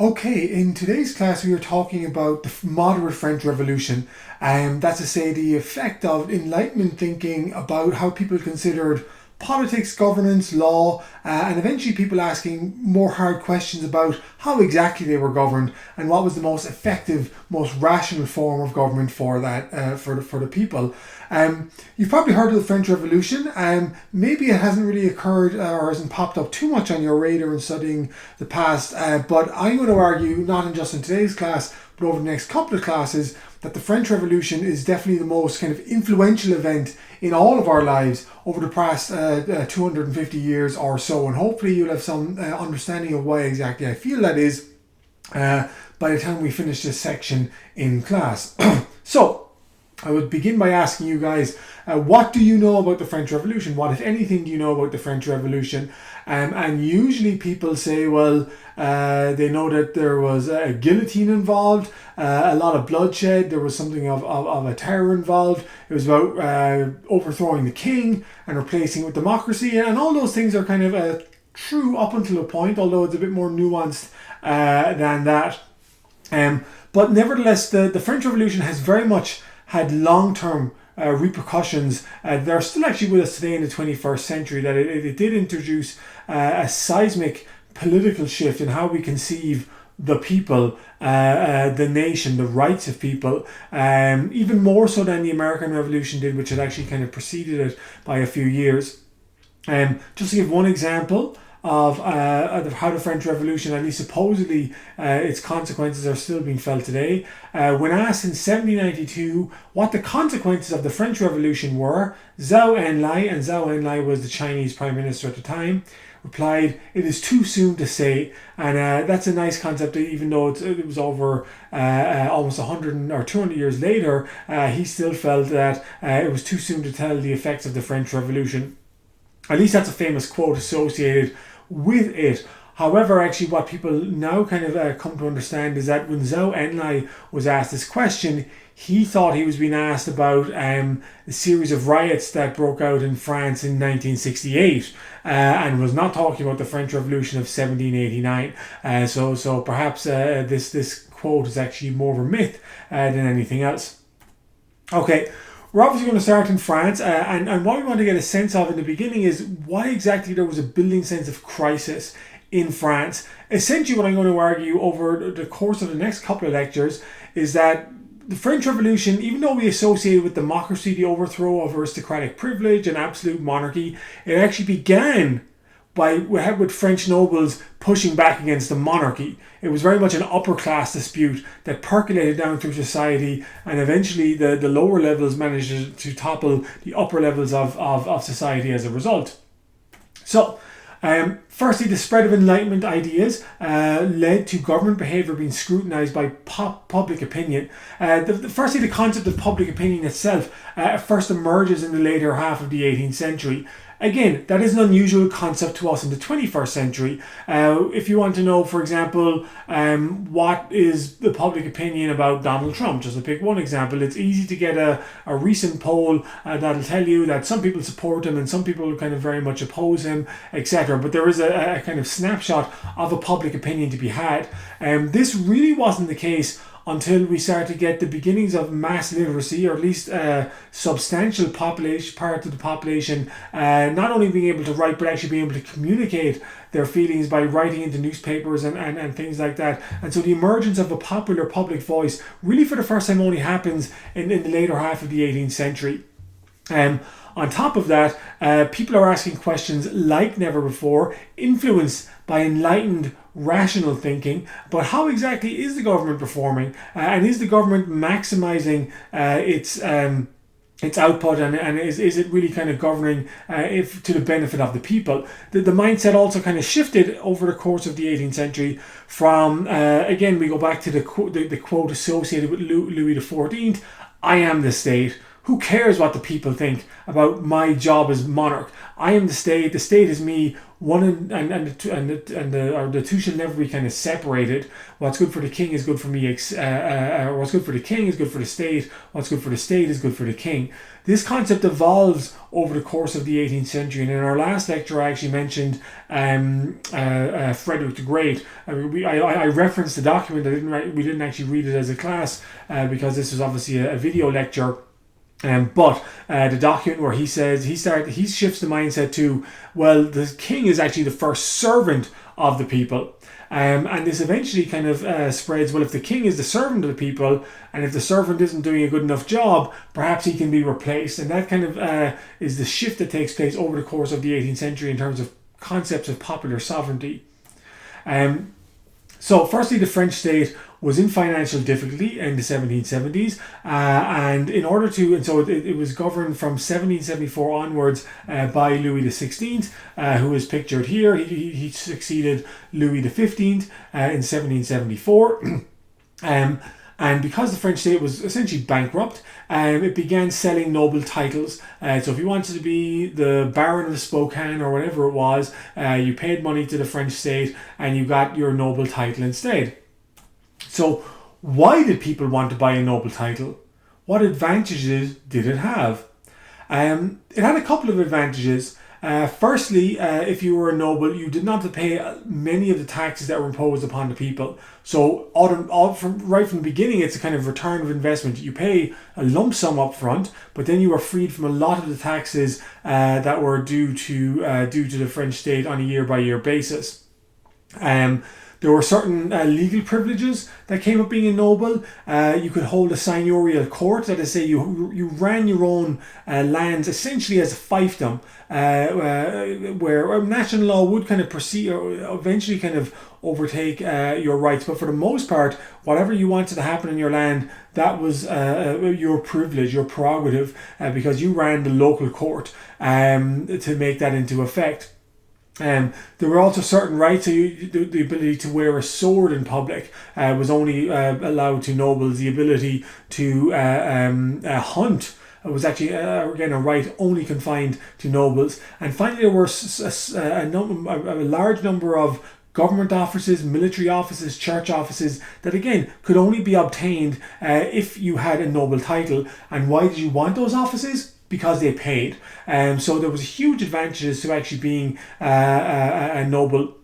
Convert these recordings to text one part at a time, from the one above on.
Okay, in today's class we are talking about the moderate French Revolution, and that's to say the effect of Enlightenment thinking about how people considered politics, governance, law, and eventually people asking more hard questions about how exactly they were governed and what was the most effective, most rational form of government for that for the people. You've probably heard of the French Revolution. Maybe it hasn't really occurred or hasn't popped up too much on your radar in studying the past, but I'm going to argue, not in just in today's class, but over the next couple of classes, that the French Revolution is definitely the most kind of influential event in all of our lives over the past 250 years or so. And hopefully you'll have some understanding of why exactly I feel that is by the time we finish this section in class. So, I would begin by asking you guys, what do you know about the French Revolution? What, if anything, do you know about the French Revolution? And usually people say, well, they know that there was a guillotine involved, a lot of bloodshed, there was something of a terror involved. It was about overthrowing the king and replacing it with democracy, and all those things are kind of true up until a point, although it's a bit more nuanced than that. But nevertheless, the French Revolution has very much had long-term repercussions. They're still actually with us today in the 21st century, that it did introduce a seismic political shift in how we conceive the people, the nation, the rights of people, even more so than the American Revolution did, which had actually kind of preceded it by a few years. Just to give one example of how the French Revolution, at least supposedly, its consequences are still being felt today. When asked in 1792 what the consequences of the French Revolution were, Zhou Enlai, and Zhou Enlai was the Chinese Prime Minister at the time, replied, "It is too soon to say." And that's a nice concept, even though it was over almost 100 or 200 years later, he still felt that it was too soon to tell the effects of the French Revolution. At least that's a famous quote associated with it. However, actually, what people now kind of come to understand is that when Zhou Enlai was asked this question, he thought he was being asked about the series of riots that broke out in France in 1968, and was not talking about the French Revolution of 1789. So perhaps this quote is actually more of a myth than anything else. Okay, we're obviously going to start in France, and what we want to get a sense of in the beginning is why exactly there was a building sense of crisis in France. Essentially, what I'm going to argue over the course of the next couple of lectures is that the French Revolution, even though we associate it with democracy, the overthrow of aristocratic privilege and absolute monarchy, it actually began with French nobles pushing back against the monarchy. It was very much an upper class dispute that percolated down through society, and eventually the lower levels managed to topple the upper levels of society as a result. So, firstly, the spread of Enlightenment ideas led to government behaviour being scrutinised by public opinion. Firstly, the concept of public opinion itself first emerges in the later half of the 18th century. Again, that is an unusual concept to us in the 21st century. If you want to know, for example, what is the public opinion about Donald Trump, just to pick one example, it's easy to get a recent poll that'll tell you that some people support him and some people kind of very much oppose him, etc. But there is a kind of snapshot of a public opinion to be had. This really wasn't the case until we start to get the beginnings of mass literacy, or at least substantial population, part of the population not only being able to write but actually being able to communicate their feelings by writing into newspapers and things like that. And so the emergence of a popular public voice really for the first time only happens in the later half of the 18th century. On top of that, people are asking questions like never before, influenced by enlightened, rational thinking. But how exactly is the government performing? And is the government maximizing its output, and is it really kind of governing if to the benefit of the people? The mindset also kind of shifted over the course of the 18th century from, again, we go back to the quote associated with Louis XIV, "I am the state," Who cares what the people think about my job as monarch? I am the state is me. One and the two shall never be kind of separated. What's good for the king is good for me. What's good for the king is good for the state. What's good for the state is good for the king. This concept evolves over the course of the 18th century, and in our last lecture, I actually mentioned Frederick the Great. I referenced the document. We didn't actually read it as a class because this was obviously a video lecture. But the document where he says he shifts the mindset to, well, the king is actually the first servant of the people. And this eventually kind of spreads, well, if the king is the servant of the people, and if the servant isn't doing a good enough job, perhaps he can be replaced. And that kind of is the shift that takes place over the course of the 18th century in terms of concepts of popular sovereignty. So firstly, the French state was in financial difficulty in the 1770s, and it was governed from 1774 onwards by Louis XVI, who is pictured here. He succeeded Louis XV in 1774. And because the French state was essentially bankrupt, it began selling noble titles. So if you wanted to be the Baron of Spokane or whatever it was, you paid money to the French state and you got your noble title instead. So why did people want to buy a noble title? What advantages did it have? It had a couple of advantages. Firstly, if you were a noble, you did not have to pay many of the taxes that were imposed upon the people. So right from the beginning, it's a kind of return of investment. You pay a lump sum up front, but then you are freed from a lot of the taxes that were due to the French state on a year-by-year basis. There were certain legal privileges that came with being a noble. You could hold a seigneurial court, that is, say you ran your own lands essentially as a fiefdom, where national law would kind of proceed or eventually kind of overtake your rights. But for the most part, whatever you wanted to happen in your land, that was your privilege, your prerogative, because you ran the local court to make that into effect. There were also certain rights. So the ability to wear a sword in public was only allowed to nobles. The ability to hunt was actually, again, a right only confined to nobles. And finally, there were a large number of government offices, military offices, church offices that again could only be obtained if you had a noble title. And why did you want those offices? Because they paid. So there was huge advantages to actually being a noble.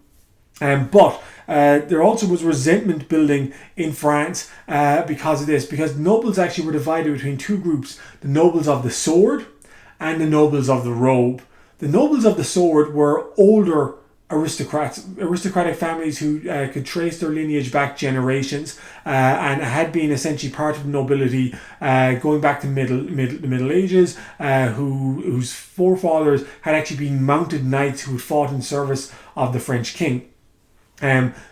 But there also was resentment building in France because of this, because nobles actually were divided between two groups: the nobles of the sword and the nobles of the robe. The nobles of the sword were older aristocratic families who could trace their lineage back generations and had been essentially part of the nobility going back to the Middle Ages, whose forefathers had actually been mounted knights who had fought in service of the French king.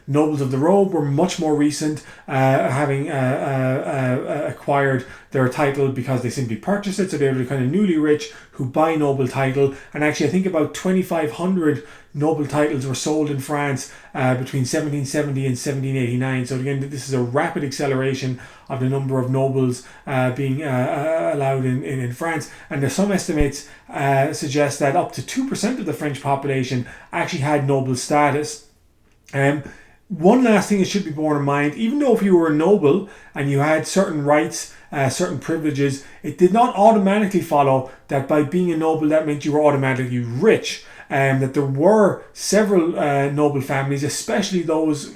Nobles of the robe were much more recent, having acquired their title because they simply purchased it. So they were the kind of newly rich who buy noble title. And actually, I think about 2,500 noble titles were sold in France between 1770 and 1789. So again, this is a rapid acceleration of the number of nobles being allowed in France. And there's some estimates suggest that up to 2% of the French population actually had noble status. One last thing that should be borne in mind: even though if you were a noble and you had certain rights, certain privileges, it did not automatically follow that by being a noble that meant you were automatically rich. That there were several noble families, especially those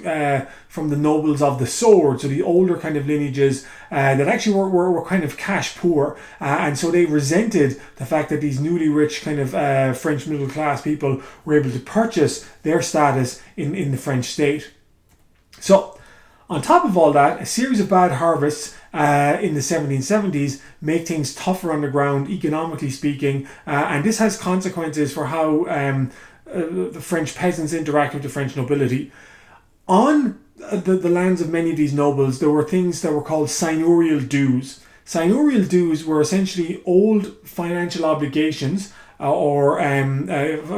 from the nobles of the sword, so the older kind of lineages that actually were kind of cash poor, and so they resented the fact that these newly rich kind of French middle class people were able to purchase their status in the French state. So on top of all that, a series of bad harvests in the 1770s make things tougher on the ground, economically speaking, and this has consequences for how the French peasants interact with the French nobility. On the lands of many of these nobles, there were things that were called seigneurial dues. Seigneurial dues were essentially old financial obligations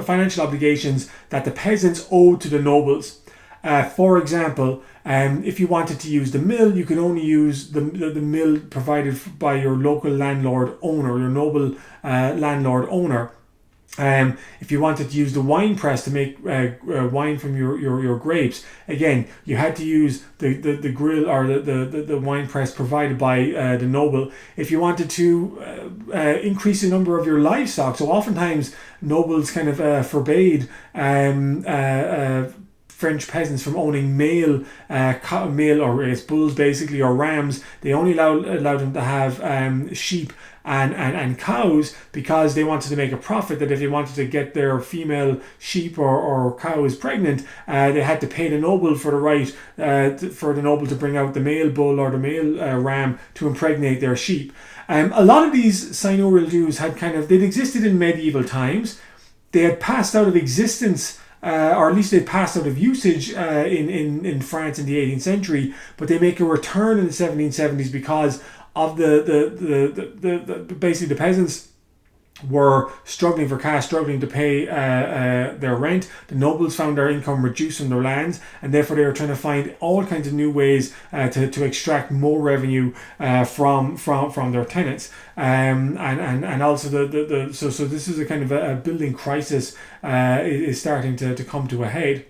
financial obligations that the peasants owed to the nobles. For example, if you wanted to use the mill, you could only use the mill provided by your local landlord owner, your noble landlord owner. If you wanted to use the wine press to make wine from your grapes, again, you had to use the grill or the wine press provided by the noble. If you wanted to increase the number of your livestock, so oftentimes nobles kind of forbade French peasants from owning male or bulls basically, or rams. They only allowed them to have sheep and cows, because they wanted to make a profit, that if they wanted to get their female sheep or cows pregnant, they had to pay the noble for the right for the noble to bring out the male bull or the male ram to impregnate their sheep. A lot of these seigneurial dues they'd existed in medieval times. They had passed out of existence, or at least they passed out of usage in France in the 18th century, but they make a return in the 1770s because of basically the peasants were struggling for cash, struggling to pay their rent. The nobles found their income reduced from their lands, and therefore they were trying to find all kinds of new ways to extract more revenue from their tenants. And also so this is a kind of a building crisis is starting to come to a head.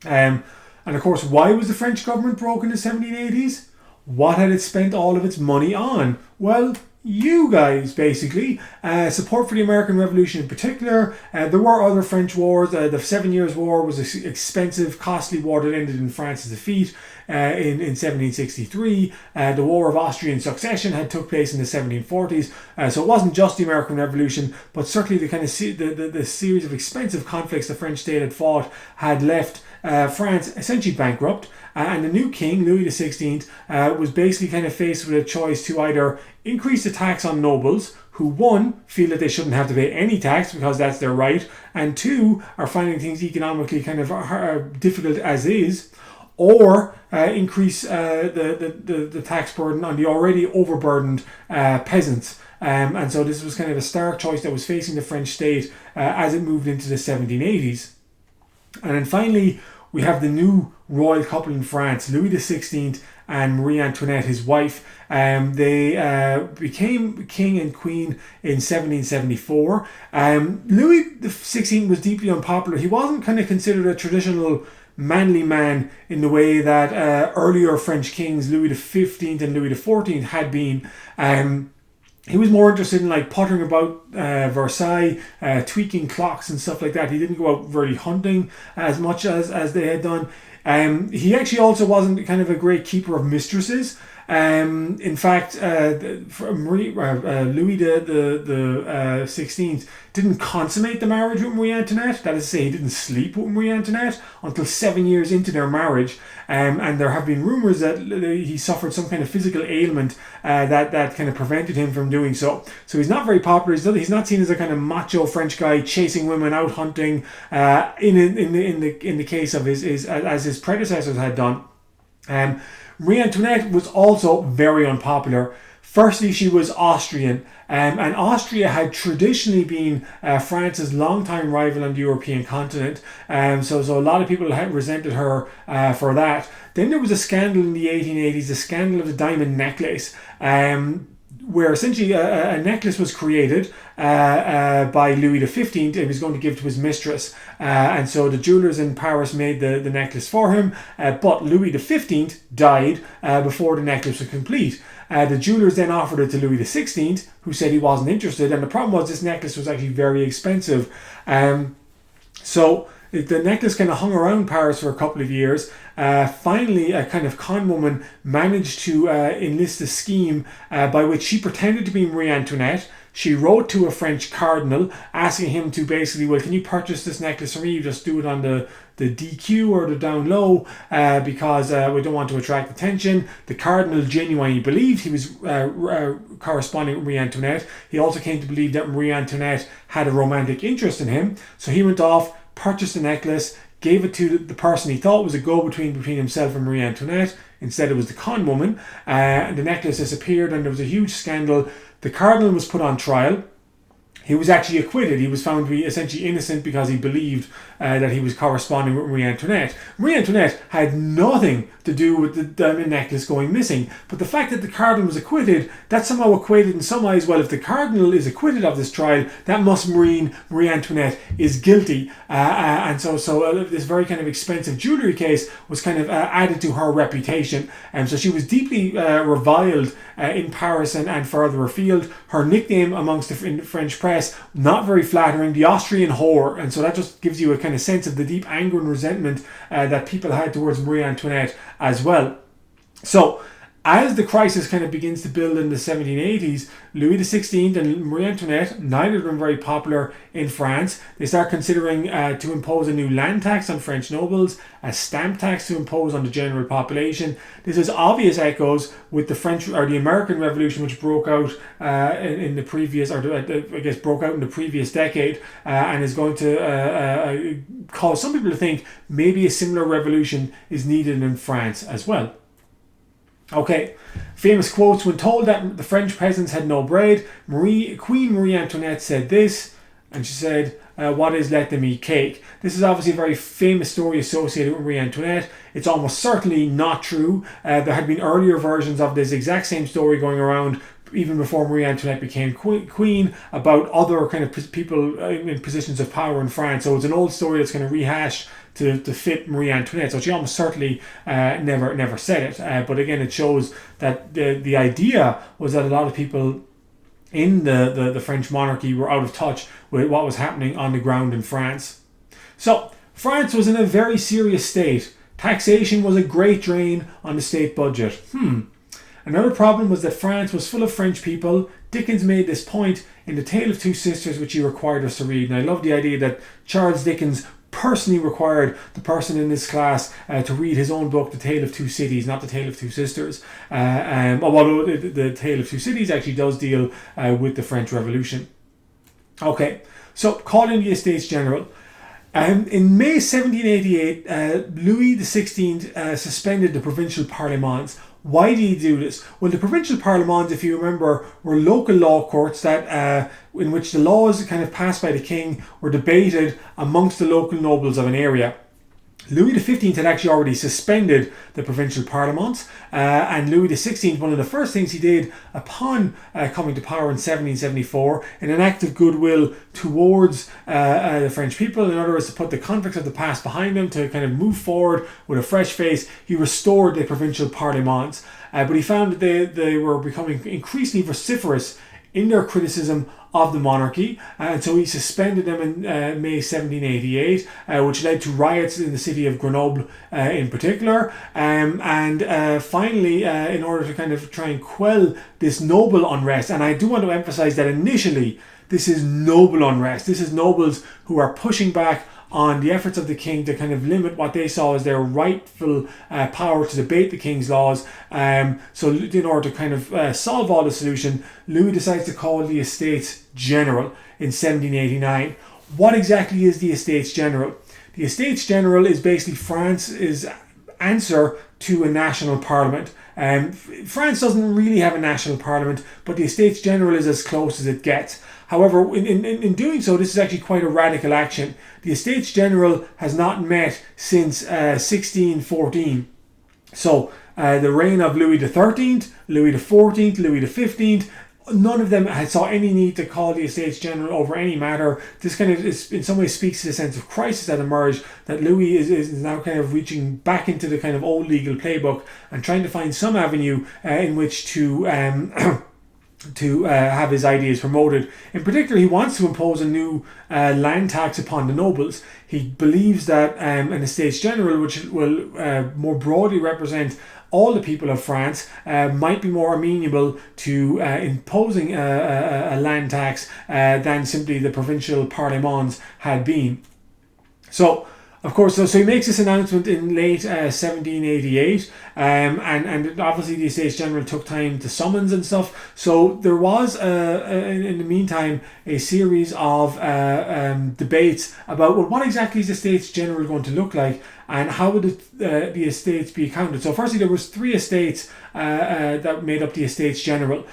And of course, why was the French government broke in the 1780s? What had it spent all of its money on? Well, you guys, basically. Support for the American Revolution in particular. There were other French wars. The 7 Years' War was an expensive, costly war that ended in France's defeat in 1763. The War of Austrian Succession had took place in the 1740s. So it wasn't just the American Revolution, but certainly the kind of the series of expensive conflicts the French state had fought had left France essentially bankrupt. And the new king, Louis XVI, was basically kind of faced with a choice to either increase the tax on nobles, who, one, feel that they shouldn't have to pay any tax because that's their right, and two, are finding things economically kind of difficult as is, or increase the tax burden on the already overburdened peasants. And so this was kind of a stark choice that was facing the French state as it moved into the 1780s. And then finally, we have the new royal couple in France, Louis XVI and Marie Antoinette, his wife. They became king and queen in 1774. Louis XVI was deeply unpopular. He wasn't kind of considered a traditional manly man in the way that earlier French kings, Louis XV and Louis XIV, had been. He was more interested in puttering about Versailles, tweaking clocks and stuff like that. He didn't go out really hunting as much as they had done. He actually also wasn't kind of a great keeper of mistresses. In fact, Louis the 16th didn't consummate the marriage with Marie Antoinette. That is to say, he didn't sleep with Marie Antoinette until 7 years into their marriage. And there have been rumours that he suffered some kind of physical ailment that kind of prevented him from doing so. So he's not very popular. He's not seen as a kind of macho French guy chasing women, out hunting. In the case of his predecessors had done. Marie Antoinette was also very unpopular. Firstly, she was Austrian, and Austria had traditionally been France's longtime rival on the European continent. So a lot of people had resented her for that. Then there was a scandal in the 1880s, the scandal of the diamond necklace, where essentially a necklace was created by Louis XV. He was going to give to his mistress. And so the jewelers in Paris made the necklace for him. But Louis XV died before the necklace was complete. The jewelers then offered it to Louis XVI, who said he wasn't interested. And the problem was this necklace was actually very expensive. So the necklace kind of hung around Paris for a couple of years. Finally, a kind of con woman managed to enlist a scheme by which she pretended to be Marie Antoinette. She wrote to a French cardinal asking him to basically, well, can you purchase this necklace for me? You just do it on the DQ or the down low because we don't want to attract attention. The cardinal genuinely believed he was corresponding with Marie Antoinette. He also came to believe that Marie Antoinette had a romantic interest in him. So he went off, purchased the necklace, gave it to the person he thought was a go-between between himself and Marie Antoinette. Instead, it was the con woman. The necklace disappeared and there was a huge scandal. The cardinal was put on trial. he was actually acquitted. He was found to be essentially innocent because he believed that he was corresponding with Marie Antoinette. Marie Antoinette had nothing to do with the diamond necklace going missing, but the fact that the cardinal was acquitted, that somehow equated in some eyes, well, if the cardinal is acquitted of this trial, that must mean Marie Antoinette is guilty. And so this very kind of expensive jewellery case was kind of added to her reputation. And so she was deeply reviled in Paris and further afield. Her nickname amongst the French press, not very flattering, the Austrian whore. And so that just gives you a kind of sense of the deep anger and resentment that people had towards Marie Antoinette as well. So as the crisis kind of begins to build in the 1780s, Louis XVI and Marie Antoinette, neither of them very popular in France. They start considering to impose a new land tax on French nobles, a stamp tax to impose on the general population. This has obvious echoes with the French or the American Revolution, which broke out in the previous, or I guess broke out in the previous decade, and is going to cause some people to think maybe a similar revolution is needed in France as well. Okay, famous quotes. When told that the French peasants had no bread, Queen Marie Antoinette said this, and she said, what is let them eat cake? This is obviously a very famous story associated with Marie Antoinette. It's almost certainly not true. There had been earlier versions of this exact same story going around even before Marie Antoinette became queen, about other kind of people in positions of power in France. So it's an old story that's kind of rehashed to fit Marie Antoinette. So she almost certainly never said it. But again, it shows that the idea was that a lot of people in the French monarchy were out of touch with what was happening on the ground in France. So France was in a very serious state. Taxation was a great drain on the state budget. Another problem was that France was full of French people. Dickens made this point in The Tale of Two Sisters, which he required us to read. And I love the idea that Charles Dickens personally required the person in this class to read his own book, The Tale of Two Cities, not The Tale of Two Sisters. Although the Tale of Two Cities actually does deal with the French Revolution. Okay, so calling the Estates General. In May 1788, Louis XVI suspended the provincial parlements. Why did he do this? Well, the provincial parlements, if you remember, were local law courts that in which the laws kind of passed by the king were debated amongst the local nobles of an area. Louis XV had actually already suspended the provincial parliaments, and Louis XVI, one of the first things he did upon coming to power in 1774, in an act of goodwill towards the French people, in other words, to put the conflicts of the past behind him, to kind of move forward with a fresh face, he restored the provincial parliaments. But he found that they were becoming increasingly vociferous in their criticism of the monarchy, and so he suspended them in May 1788, which led to riots in the city of Grenoble in particular, and finally, in order to kind of try and quell this noble unrest, and I do want to emphasize that initially this is noble unrest, this is nobles who are pushing back on the efforts of the king to kind of limit what they saw as their rightful power to debate the king's laws. So in order to kind of solve all the solution, Louis decides to call the Estates General in 1789. What exactly is the Estates General? The Estates General is basically France's answer to a national parliament. France doesn't really have a national parliament, but the Estates General is as close as it gets. However, in doing so, this is actually quite a radical action. The Estates General has not met since 1614. So the reign of Louis XIII, Louis XIV, Louis XV, none of them had saw any need to call the Estates General over any matter. This kind of in some ways speaks to the sense of crisis that emerged, that Louis is now kind of reaching back into the kind of old legal playbook and trying to find some avenue in which to have his ideas promoted. In particular, he wants to impose a new land tax upon the nobles. He believes that an Estates General, which will more broadly represent all the people of France, might be more amenable to imposing a land tax than simply the provincial parlements had been. So, of course, so he makes this announcement in late 1788, and obviously the Estates General took time to summons and stuff. So there was, in the meantime, a series of debates about, well, what exactly is the Estates General going to look like, and how would the estates be accounted? So firstly, there was 3 estates that made up the Estates General.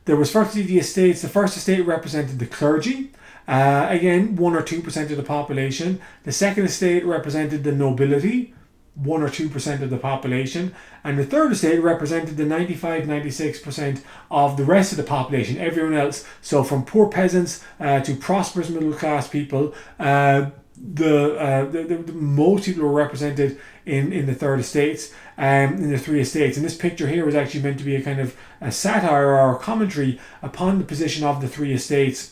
There was firstly the estates. The first estate represented the clergy. Again, 1 or 2% of the population. The second estate represented the nobility, 1 or 2% of the population. And the third estate represented the 95-96% of the rest of the population, everyone else. So from poor peasants to prosperous middle class people, the most people were represented in the third estates, in the three estates. And this picture here was actually meant to be a kind of a satire or a commentary upon the position of the three estates.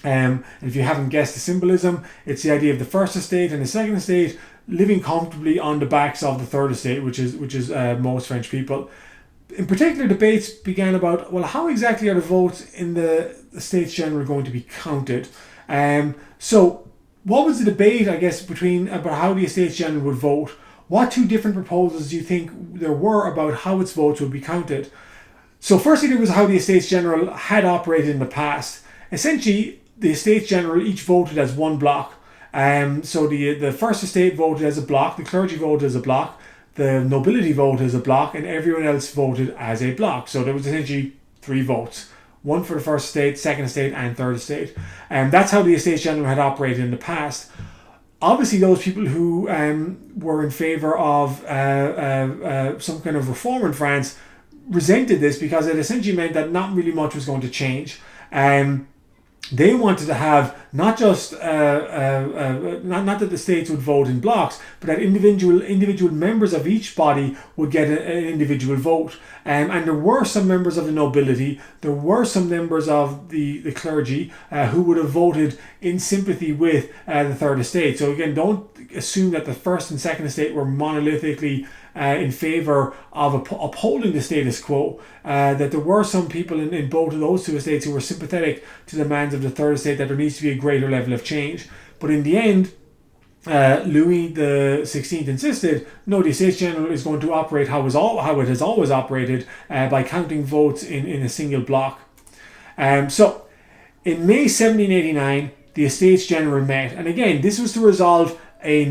And if you haven't guessed the symbolism, it's the idea of the first estate and the second estate living comfortably on the backs of the third estate, which is most French people. In particular, debates began about, well, how exactly are the votes in the States General going to be counted? So what was the debate, I guess, about how the Estates General would vote? What two different proposals do you think there were about how its votes would be counted? So firstly, there was how the Estates General had operated in the past. Essentially, the Estates General each voted as one block. So the first estate voted as a block, the clergy voted as a block, the nobility voted as a block, and everyone else voted as a block. So there was essentially 3 votes. One for the first estate, second estate, and third estate. And that's how the Estates General had operated in the past. Obviously, those people who were in favour of some kind of reform in France resented this because it essentially meant that not really much was going to change. They wanted to have not just not that the states would vote in blocks, but that individual members of each body would get an individual vote. And there were some members of the nobility, there were some members of the clergy who would have voted in sympathy with the third estate. So again, don't assume that the first and second estate were monolithically in favour of upholding the status quo, that there were some people in both of those two estates who were sympathetic to the demands of the third estate, that there needs to be a greater level of change. But in the end, Louis XVI insisted, no, the Estates General is going to operate how it has always operated, by counting votes in a single block. So in May 1789, the Estates General met, and again, this was to resolve a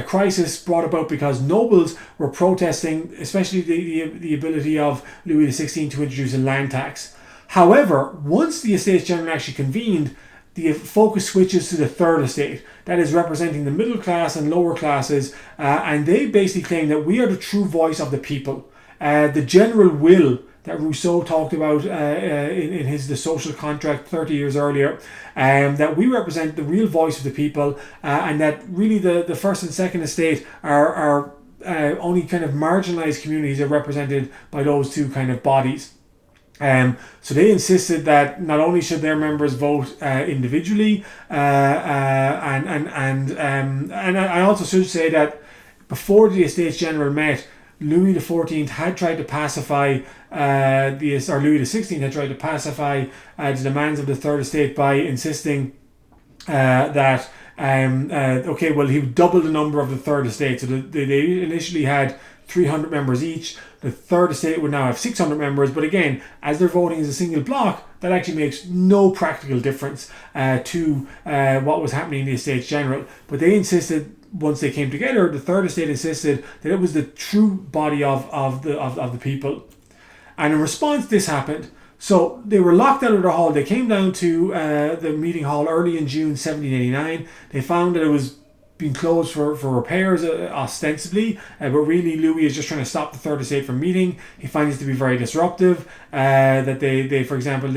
crisis brought about because nobles were protesting, especially the ability of Louis XVI to introduce a land tax. However, once the Estates General actually convened, the focus switches to the third estate, that is representing the middle class and lower classes, and they basically claim that we are the true voice of the people. The general will that Rousseau talked about in his The Social Contract 30 years earlier, that we represent the real voice of the people, and that really the first and second estate are only kind of marginalized communities are represented by those two kind of bodies. So they insisted that not only should their members vote individually, and I also should say that before the Estates General met, Louis XIV had tried to pacify Louis XVI had tried to pacify the demands of the third estate by insisting that he would double the number of the third estate. So they initially had 300 members each. The third estate would now have 600 members, but again, as they're voting as a single block, that actually makes no practical difference to what was happening in the Estates General. But they insisted, once they came together, the third estate insisted that it was the true body of the people. And in response, this happened. So they were locked out of their hall. They came down to the meeting hall early in June 1789. They found that it was being closed for repairs, ostensibly, but really Louis is just trying to stop the third estate from meeting. He finds it to be very disruptive. That they for example,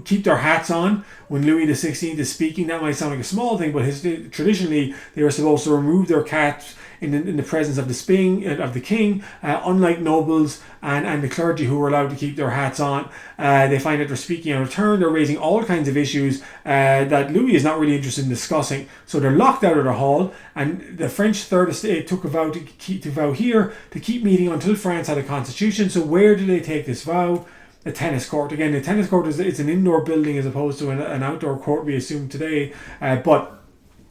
keep their hats on when Louis XVI is speaking. That might sound like a small thing, but traditionally they were supposed to remove their caps in the presence of the king, unlike nobles and the clergy, who were allowed to keep their hats on. They find that they're speaking out of turn. They're raising all kinds of issues that Louis is not really interested in discussing. So they're locked out of the hall, and the French third estate took a vow to keep meeting until France had a constitution. So where do they take this vow? The tennis court. Again, the tennis court it's an indoor building as opposed to an outdoor court we assume today, but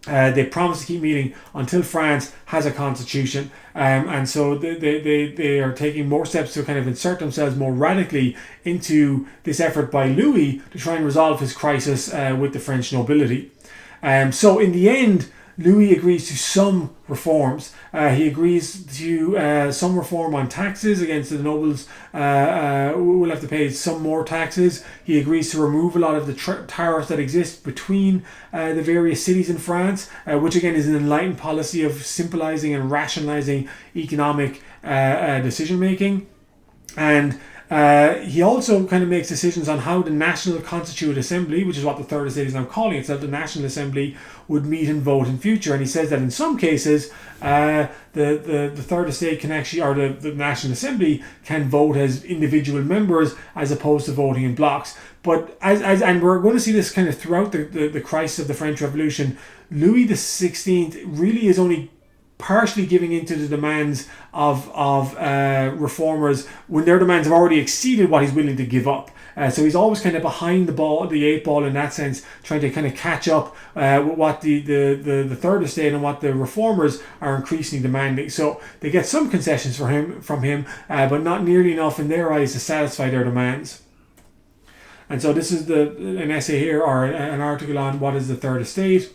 they promise to keep meeting until France has a constitution, and so they are taking more steps to kind of insert themselves more radically into this effort by Louis to try and resolve his crisis with the French nobility. So in the end, Louis agrees to some reforms. He agrees to some reform on taxes against the nobles who will have to pay some more taxes. He agrees to remove a lot of the tariffs that exist between the various cities in France, which again is an enlightened policy of simplifying and rationalizing economic decision making. And he also kind of makes decisions on how the National Constituent Assembly, which is what the Third Estate is now calling itself, the National Assembly, would meet and vote in future. And he says that in some cases, the Third Estate can actually, or the National Assembly can vote as individual members as opposed to voting in blocks. But and we're going to see this kind of throughout the crisis of the French Revolution, Louis XVI really is only partially giving into the demands of reformers when their demands have already exceeded what he's willing to give up. So he's always kind of behind the eight ball in that sense, trying to kind of catch up with what the Third Estate and what the reformers are increasingly demanding. So they get some concessions from him, but not nearly enough in their eyes to satisfy their demands. And so this is an essay here, or an article on what is the Third Estate.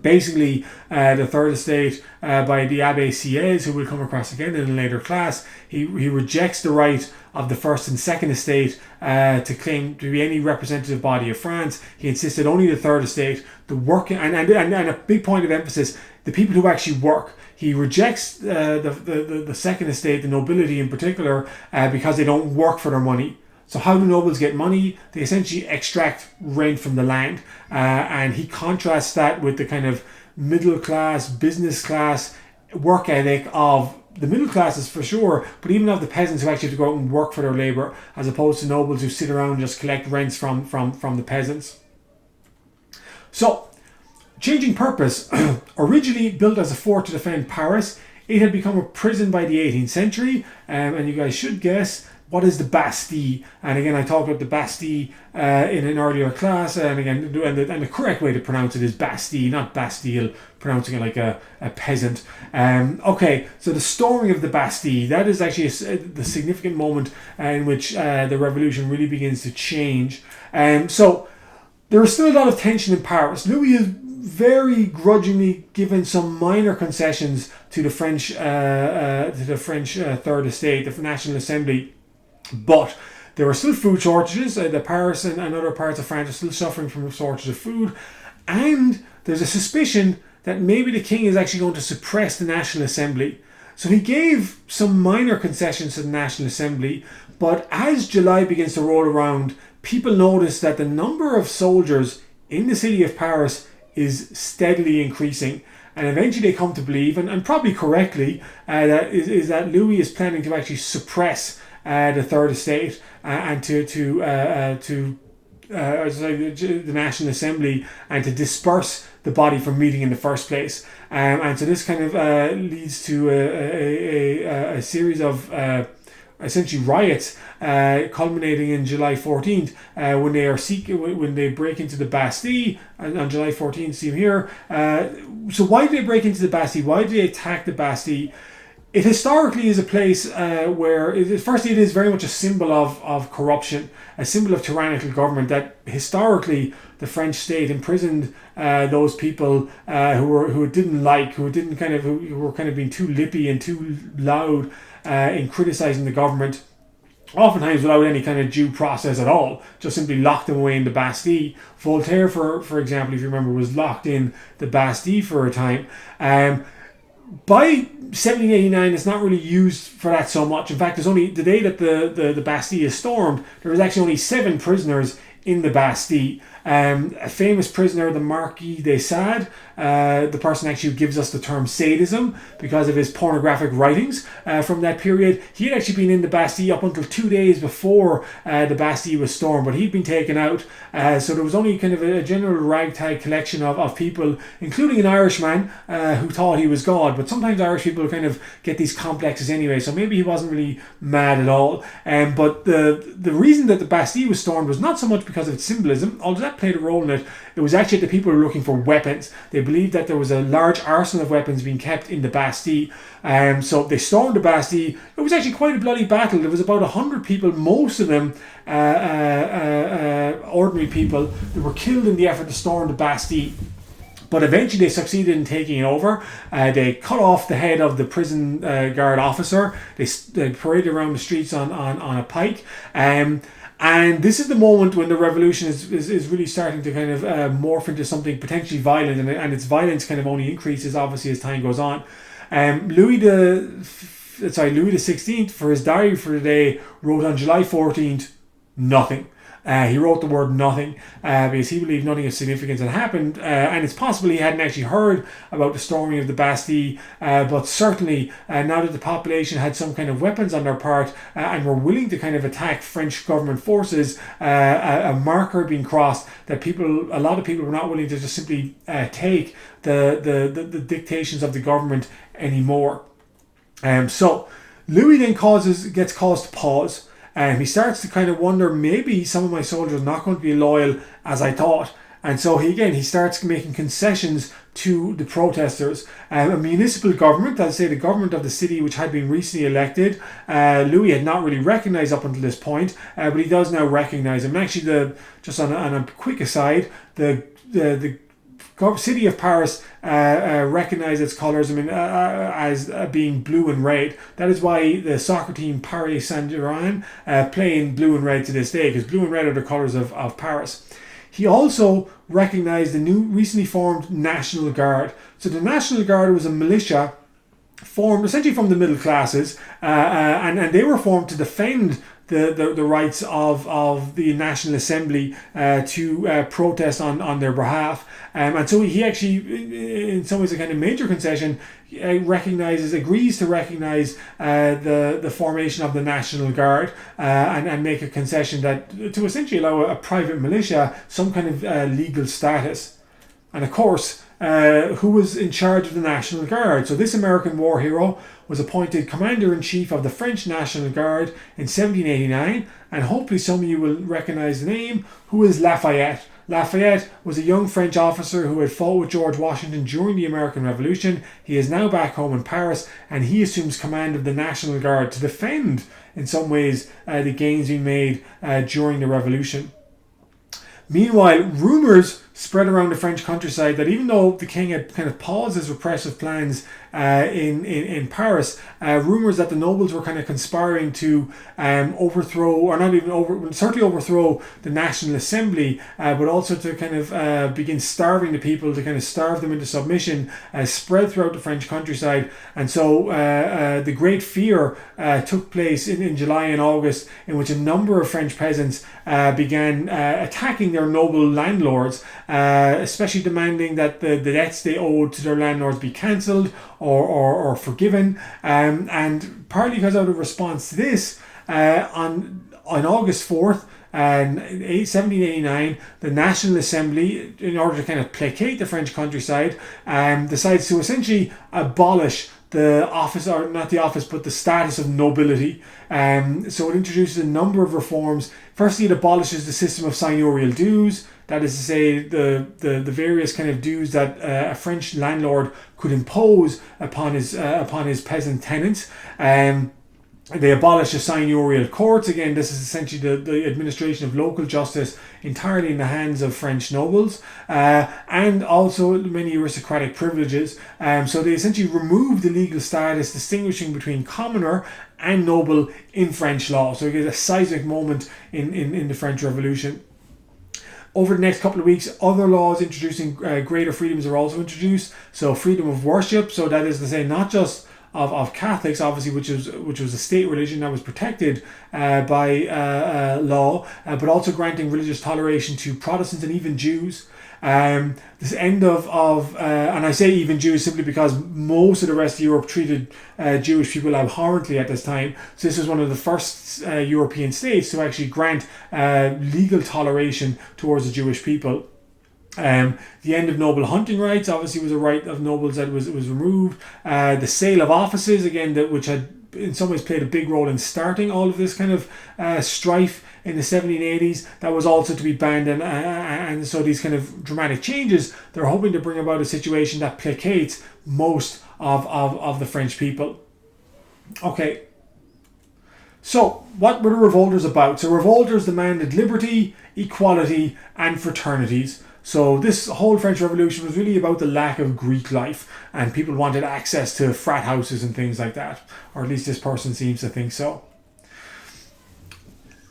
Basically, the Third Estate by the Abbé Sieyès, who we'll come across again in a later class, he rejects the right of the First and Second Estate to claim to be any representative body of France. He insisted only the Third Estate, the working, and a big point of emphasis, the people who actually work. He rejects the Second Estate, the nobility in particular, because they don't work for their money. So how do nobles get money? They essentially extract rent from the land. And he contrasts that with the kind of middle class, business class work ethic of the middle classes for sure, but even of the peasants who actually have to go out and work for their labour, as opposed to nobles who sit around and just collect rents from the peasants. So, changing purpose. Originally built as a fort to defend Paris, it had become a prison by the 18th century. And you guys should guess, what is the Bastille? And again, I talked about the Bastille in an earlier class, and again, and the correct way to pronounce it is Bastille, not Bastille, pronouncing it like a peasant. Okay, so the storming of the Bastille, that is actually the significant moment in which the revolution really begins to change. So there is still a lot of tension in Paris. Louis is very grudgingly given some minor concessions to the French Third Estate, the National Assembly. But there are still food shortages. Paris and other parts of France are still suffering from a shortage of food. And there's a suspicion that maybe the king is actually going to suppress the National Assembly. So he gave some minor concessions to the National Assembly. But as July begins to roll around, people notice that the number of soldiers in the city of Paris is steadily increasing. And eventually they come to believe, and probably correctly, that Louis is planning to actually suppress the Third Estate and to the National Assembly, and to disperse the body from meeting in the first place. And so this kind of leads to a series of essentially riots, culminating in July 14th, when they break into the Bastille on July 14th. See here. So why did they break into the Bastille? Why did they attack the Bastille? It historically is a place where, firstly, it is very much a symbol of corruption, a symbol of tyrannical government, that historically the French state imprisoned those people who were kind of being too lippy and too loud in criticising the government, oftentimes without any kind of due process at all, just simply locked them away in the Bastille. Voltaire, for example, if you remember, was locked in the Bastille for a time. By 1789, it's not really used for that so much. In fact, there's only the day that the Bastille is stormed, there was actually only 7 prisoners in the Bastille. A famous prisoner, the Marquis de Sade, the person actually who gives us the term sadism because of his pornographic writings from that period. He had actually been in the Bastille up until 2 days before the Bastille was stormed, but he'd been taken out. So there was only kind of a general ragtag collection of people, including an Irishman who thought he was God. But sometimes Irish people kind of get these complexes anyway, so maybe he wasn't really mad at all. But the reason that the Bastille was stormed was not so much because of its symbolism, although that played a role in it. It was actually the people who were looking for weapons. They believed that there was a large arsenal of weapons being kept in the Bastille. So they stormed the Bastille. It was actually quite a bloody battle. There was about 100 people, most of them ordinary people, who were killed in the effort to storm the Bastille. But eventually they succeeded in taking it over. They cut off the head of the prison guard officer. They paraded around the streets on a pike. And this is the moment when the revolution is really starting to kind of morph into something potentially violent. And its violence kind of only increases, obviously, as time goes on. Louis the 16th, for his diary for the day, wrote on July 14th, nothing. He wrote the word nothing because he believed nothing of significance had happened, and it's possible he hadn't actually heard about the storming of the Bastille, but certainly now that the population had some kind of weapons on their part and were willing to kind of attack French government forces, a marker being crossed that a lot of people were not willing to just simply take the dictations of the government anymore. So Louis then gets caused to pause. He starts to kind of wonder, maybe some of my soldiers are not going to be loyal as I thought. And so he starts making concessions to the protesters. A municipal government, I'll say the government of the city, which had been recently elected, Louis had not really recognized up until this point, but he does now recognize him. And actually, just on a quick aside, the city of Paris recognized its colours as being blue and red. That is why the soccer team Paris Saint-Germain play in blue and red to this day, because blue and red are the colours of Paris. He also recognized the new recently formed National Guard. So the National Guard was a militia formed essentially from the middle classes, and they were formed to defend the rights of the National Assembly to protest on their behalf. And so he actually, in some ways, a kind of major concession, agrees to recognize the formation of the National Guard and make a concession that to essentially allow a private militia some kind of legal status. And of course, who was in charge of the National Guard? So this American war hero was appointed Commander-in-Chief of the French National Guard in 1789, and hopefully some of you will recognize the name, who is Lafayette. Lafayette was a young French officer who had fought with George Washington during the American Revolution. He is now back home in Paris, and he assumes command of the National Guard to defend, in some ways, the gains we made during the Revolution. Meanwhile, rumours spread around the French countryside that even though the king had kind of paused his repressive plans in Paris, rumours that the nobles were kind of conspiring to certainly overthrow the National Assembly, but also to kind of begin starving the people, to kind of starve them into submission, spread throughout the French countryside. And so the Great Fear took place in July and August, in which a number of French peasants began attacking their noble landlords, especially demanding that the debts they owed to their landlords be cancelled or forgiven. And partly because out of response to this, on August 4th, 1789, the National Assembly, in order to kind of placate the French countryside, decides to essentially abolish the office, or not the office, but the status of nobility. So it introduces a number of reforms. Firstly, it abolishes the system of seigneurial dues. That is to say, the various kind of dues that a French landlord could impose upon his peasant tenants. They abolished the seigneurial courts. Again, this is essentially the administration of local justice entirely in the hands of French nobles, and also many aristocratic privileges. So they essentially removed the legal status distinguishing between commoner and noble in French law. So it is a seismic moment in the French Revolution. Over the next couple of weeks, other laws introducing greater freedoms are also introduced. So freedom of worship, so that is to say not just of Catholics, obviously, which was a state religion that was protected by law, but also granting religious toleration to Protestants and even Jews. This end of and I say even Jews simply because most of the rest of Europe treated Jewish people abhorrently at this time. So this was one of the first European states to actually grant legal toleration towards the Jewish people. The end of noble hunting rights obviously was a right of nobles that was removed. The sale of offices, again, which had in some ways played a big role in starting all of this kind of strife in the 1780s, that was also to be banned. And so these kind of dramatic changes, they're hoping to bring about a situation that placates most of the French people. Okay. So, what were the revolters about? So, revolters demanded liberty, equality, and fraternities. So this whole French Revolution was really about the lack of Greek life, and people wanted access to frat houses and things like that, or at least this person seems to think so.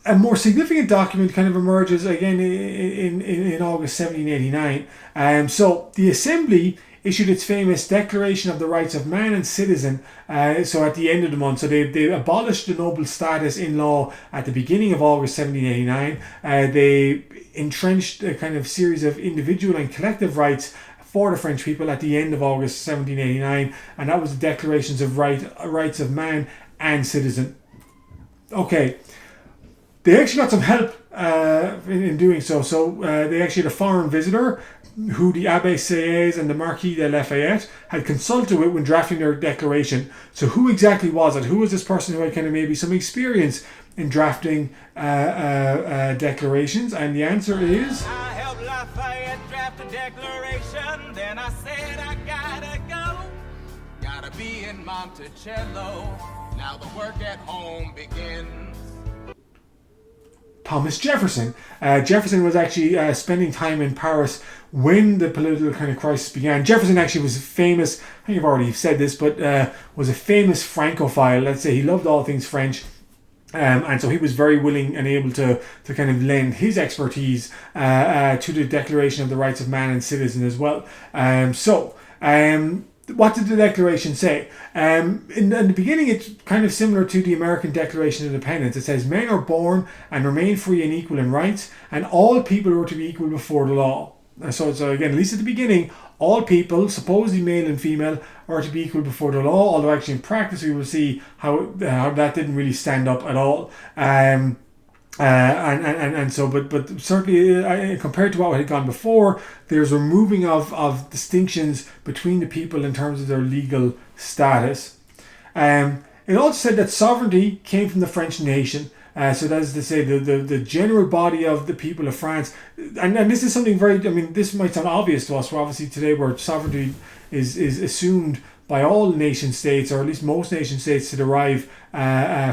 A more significant document kind of emerges again in August 1789. So the Assembly issued its famous Declaration of the Rights of Man and Citizen, so at the end of the month. So they abolished the noble status in law at the beginning of August 1789. They entrenched a kind of series of individual and collective rights for the French people at the end of August 1789, and that was the Declarations of Rights of Man and Citizen. Okay, they actually got some help in doing so. So they actually had a foreign visitor who the Abbé Sieyès and the Marquis de Lafayette had consulted with when drafting their declaration. So who exactly was it? Who was this person who had kind of maybe some experience in drafting declarations? And the answer is... I helped Lafayette draft a declaration, then I said I gotta go. Gotta be in Monticello, now the work at home begins. Thomas Jefferson. Jefferson was actually spending time in Paris when the political kind of crisis began. Jefferson actually was famous, I think I've already said this, but was a famous Francophile. Let's say he loved all things French. And so he was very willing and able to kind of lend his expertise to the Declaration of the Rights of Man and Citizen as well. What did the Declaration say? In the beginning, it's kind of similar to the American Declaration of Independence. It says, men are born and remain free and equal in rights, and all people are to be equal before the law. So again, at least at the beginning, all people, supposedly male and female, are to be equal before the law, although actually in practice we will see how that didn't really stand up at all. But certainly compared to what had gone before, there's removing of distinctions between the people in terms of their legal status. It also said that sovereignty came from the French nation. So that is to say, the general body of the people of France, and this is something very, I mean, this might sound obvious to us, obviously today where sovereignty is assumed by all nation states, or at least most nation states, to derive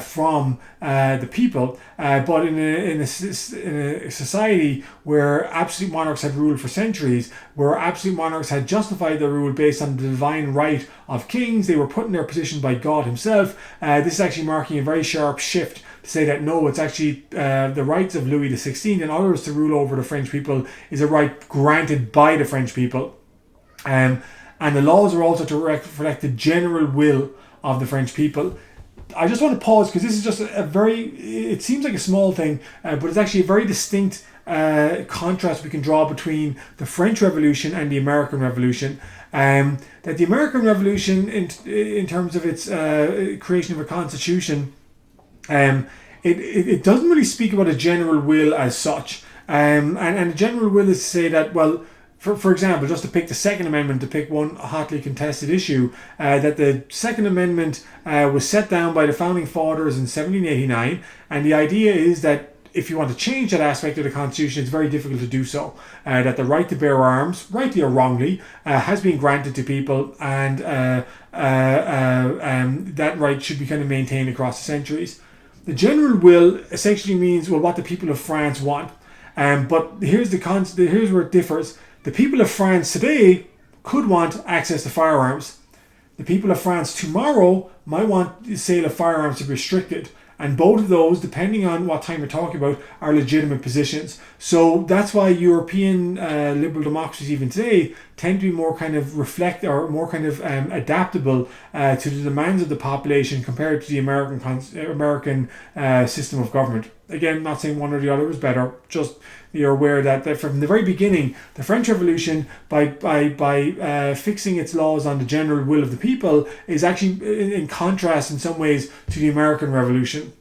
from the people. But in a society where absolute monarchs had ruled for centuries, where absolute monarchs had justified their rule based on the divine right of kings, they were put in their position by God himself. This is actually marking a very sharp shift to say that no, it's actually the rights of Louis XVI and others to rule over the French people is a right granted by the French people. And the laws are also to reflect the general will of the French people. I just want to pause because this is just it seems like a small thing, but it's actually a very distinct contrast we can draw between the French Revolution and the American Revolution. That the American Revolution, in terms of its creation of a constitution, it doesn't really speak about a general will as such. And the general will is to say that, well, for example, just to pick the Second Amendment, to pick one hotly contested issue, that the Second Amendment was set down by the Founding Fathers in 1789, and the idea is that if you want to change that aspect of the Constitution, it's very difficult to do so. That the right to bear arms, rightly or wrongly, has been granted to people, and that right should be kind of maintained across the centuries. The general will essentially means, well, what the people of France want. But here's where it differs. The people of France today could want access to firearms. The people of France tomorrow might want the sale of firearms to be restricted. And both of those, depending on what time we're talking about, are legitimate positions. So that's why European liberal democracies even today tend to be more kind of more kind of adaptable to the demands of the population compared to the American system of government. Again, not saying one or the other was better, just you're aware that from the very beginning, the French Revolution, by fixing its laws on the general will of the people, is actually in contrast in some ways to the American Revolution.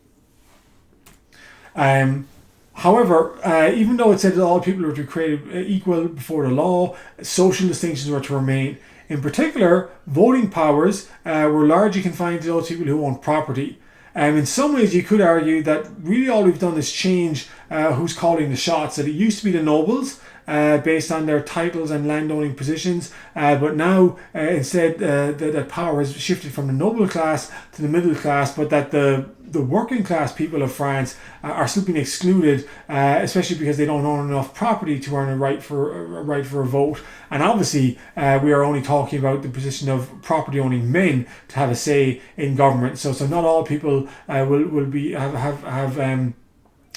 However, even though it said that all people were to be created equal before the law, social distinctions were to remain. In particular, voting powers were largely confined to those people who owned property. In some ways, you could argue that really all we've done is change who's calling the shots. That it used to be the nobles, based on their titles and landowning positions, but now instead that power has shifted from the noble class to the middle class, but that the the working class people of France are still being excluded, especially because they don't own enough property to earn a right for a vote. And obviously, we are only talking about the position of property owning men to have a say in government. So not all people will be have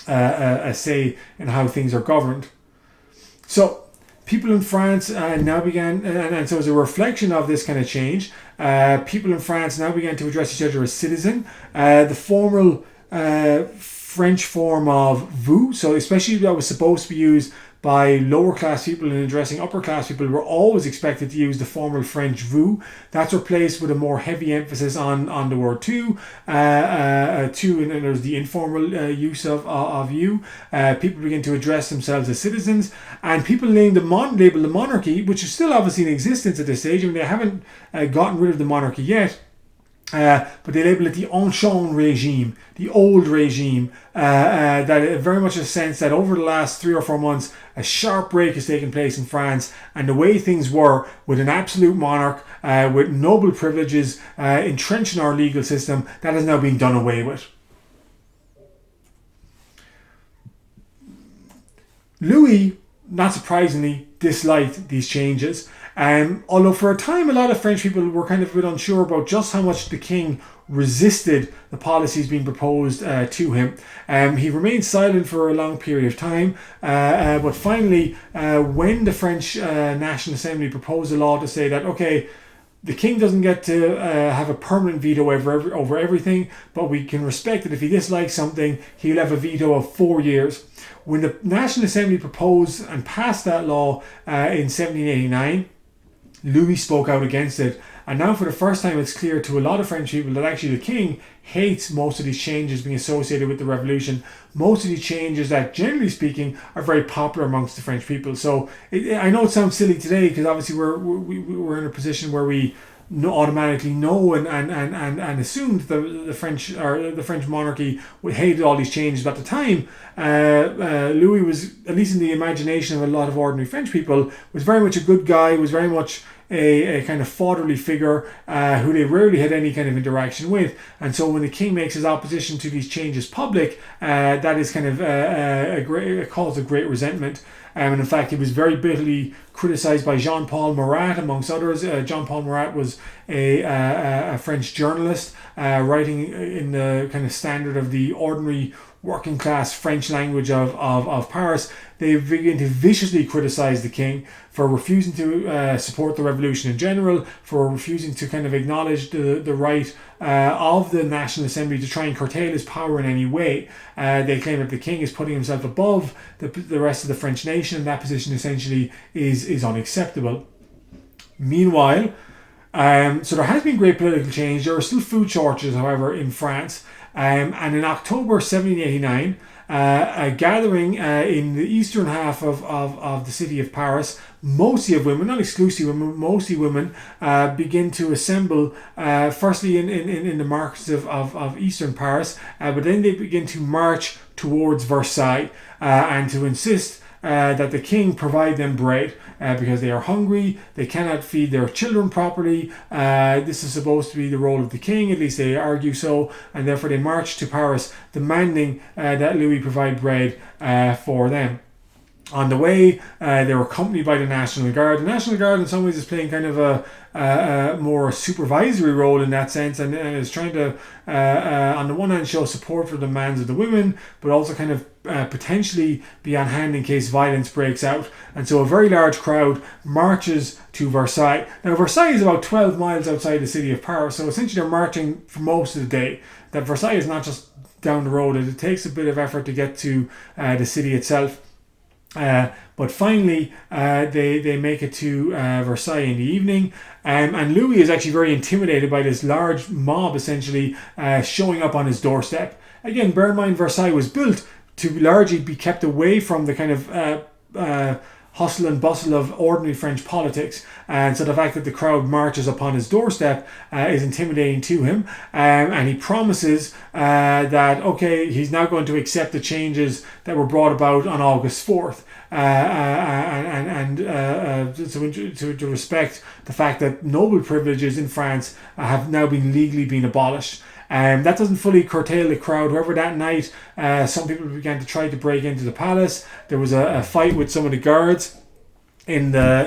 a say in how things are governed. So people in France now began, and so as a reflection of this kind of change, people in France now began to address each other as citizen. The formal French form of vous, so especially that was supposed to be used by lower class people in addressing upper class people, were always expected to use the formal French vous. That's replaced with a more heavy emphasis on the word tu. And there's the informal use of you. People begin to address themselves as citizens, and people label the monarchy, which is still obviously in existence at this stage. I mean, they haven't gotten rid of the monarchy yet. But they label it the ancien regime, the old regime. That very much a sense that over the last 3 or 4 months, a sharp break has taken place in France, and the way things were with an absolute monarch, with noble privileges entrenched in our legal system, that has now been done away with. Louis, not surprisingly, disliked these changes. Although for a time a lot of French people were kind of a bit unsure about just how much the king resisted the policies being proposed to him. He remained silent for a long period of time, but finally, when the French National Assembly proposed a law to say that, okay, the king doesn't get to have a permanent veto over everything, but we can respect that if he dislikes something, he'll have a veto of 4 years. When the National Assembly proposed and passed that law in 1789, Louis spoke out against it, and now for the first time it's clear to a lot of French people that actually the king hates most of these changes being associated with the revolution, most of these changes that generally speaking are very popular amongst the French people. So I know it sounds silly today because obviously we're in a position where we automatically know and assumed the French monarchy hated all these changes. But at the time, Louis was, at least in the imagination of a lot of ordinary French people, was very much a good guy, was very much a kind of fatherly figure who they rarely had any kind of interaction with. And so when the king makes his opposition to these changes public, that is kind of a cause of great resentment. And in fact, he was very bitterly criticised by Jean-Paul Marat, amongst others. Jean-Paul Marat was a French journalist writing in the kind of standard of the ordinary working class French language of Paris. They begin to viciously criticise the king for refusing to support the revolution in general, for refusing to kind of acknowledge the right of the National Assembly to try and curtail his power in any way. They claim that the king is putting himself above the rest of the French nation, and that position essentially is unacceptable. Meanwhile, so there has been great political change. There are still food shortages, however, in France. And in October 1789, a gathering in the eastern half of the city of Paris, mostly of women, not exclusively women, mostly women, begin to assemble, firstly in the markets of eastern Paris, but then they begin to march towards Versailles and to insist that the king provide them bread because they are hungry, they cannot feed their children properly. This is supposed to be the role of the king, at least they argue so, and therefore they march to Paris demanding that Louis provide bread for them. On the way, they were accompanied by the National Guard. The National Guard in some ways is playing kind of a more supervisory role in that sense, and is trying to, on the one hand, show support for the demands of the women, but also kind of potentially be on hand in case violence breaks out. And so a very large crowd marches to Versailles. Now, Versailles is about 12 miles outside the city of Paris, so essentially they're marching for most of the day. That Versailles is not just down the road, it takes a bit of effort to get to the city itself. But finally, they make it to Versailles in the evening, and Louis is actually very intimidated by this large mob essentially showing up on his doorstep. Again, bear in mind, Versailles was built to largely be kept away from the kind of hustle and bustle of ordinary French politics, and so the fact that the crowd marches upon his doorstep is intimidating to him, and he promises that okay, he's now going to accept the changes that were brought about on August 4th. To respect the fact that noble privileges in France have now been legally been abolished. That doesn't fully curtail the crowd. However, that night, some people began to try to break into the palace. There was a fight with some of the guards in the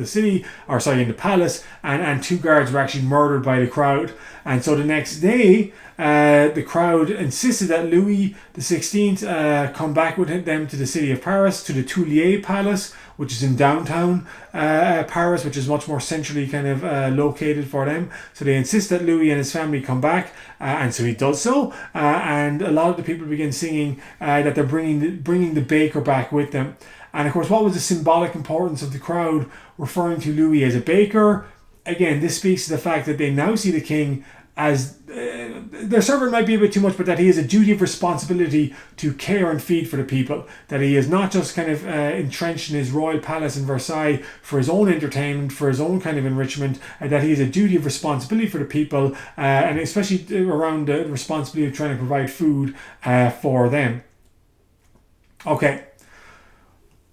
city, or sorry, in the palace, and two guards were actually murdered by the crowd. And so the next day, the crowd insisted that Louis XVI come back with them to the city of Paris, to the Tuileries Palace, which is in downtown Paris, which is much more centrally kind of located for them. So they insist that Louis and his family come back, and so he does so. And a lot of the people begin singing that they're bringing the baker back with them. And of course, what was the symbolic importance of the crowd referring to Louis as a baker? Again, this speaks to the fact that they now see the king as their servant might be a bit too much, but that he has a duty of responsibility to care and feed for the people. That he is not just kind of entrenched in his royal palace in Versailles for his own entertainment, for his own kind of enrichment, and that he has a duty of responsibility for the people, and especially around the responsibility of trying to provide food for them. Okay.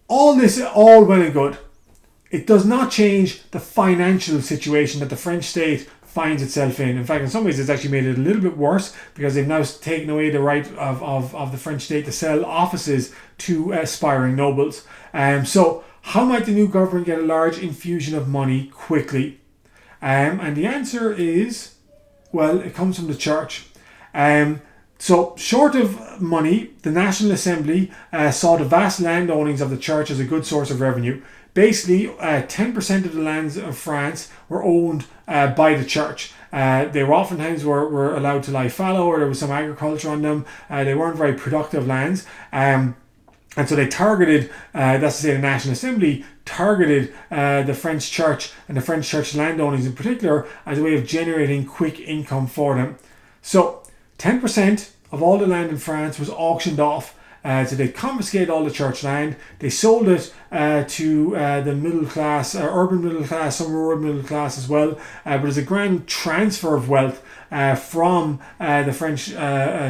All this, all well and good. It does not change the financial situation that the French state finds itself in. In fact, in some ways, it's actually made it a little bit worse, because they've now taken away the right of the French state to sell offices to aspiring nobles. So how might the new government get a large infusion of money quickly? And the answer is, well, it comes from the church. So, short of money, the National Assembly saw the vast land ownings of the church as a good source of revenue. Basically, 10% of the lands of France were owned by the church. They were oftentimes were allowed to lie fallow, or there was some agriculture on them. They weren't very productive lands. And so they targeted, that's to say the National Assembly, targeted the French church and the French church land ownings in particular as a way of generating quick income for them. So, 10% of all the land in France was auctioned off. So they confiscated all the church land. They sold it to the middle class, urban middle class, some rural middle class as well. But it's a grand transfer of wealth from the French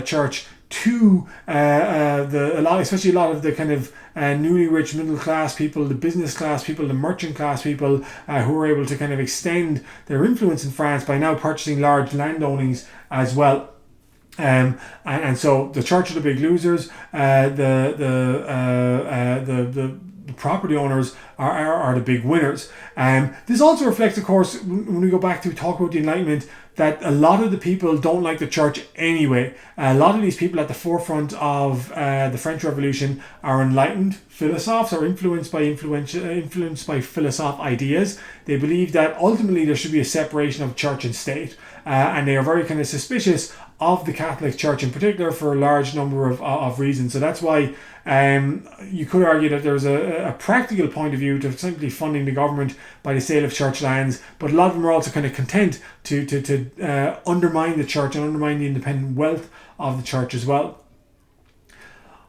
church to especially a lot of the kind of newly rich middle class people, the business class people, the merchant class people who were able to kind of extend their influence in France by now purchasing large land ownings as well. And so the church are the big losers. The property owners are the big winners. This also reflects, of course, when we go back to talk about the Enlightenment, that a lot of the people don't like the church anyway. A lot of these people at the forefront of the French Revolution are enlightened philosophers, or influenced by philosoph ideas. They believe that ultimately there should be a separation of church and state, and they are very kind of suspicious of the Catholic Church in particular for a large number of reasons. So that's why you could argue that there's a practical point of view to simply funding the government by the sale of church lands, but a lot of them are also kind of content to undermine the church and undermine the independent wealth of the church as well.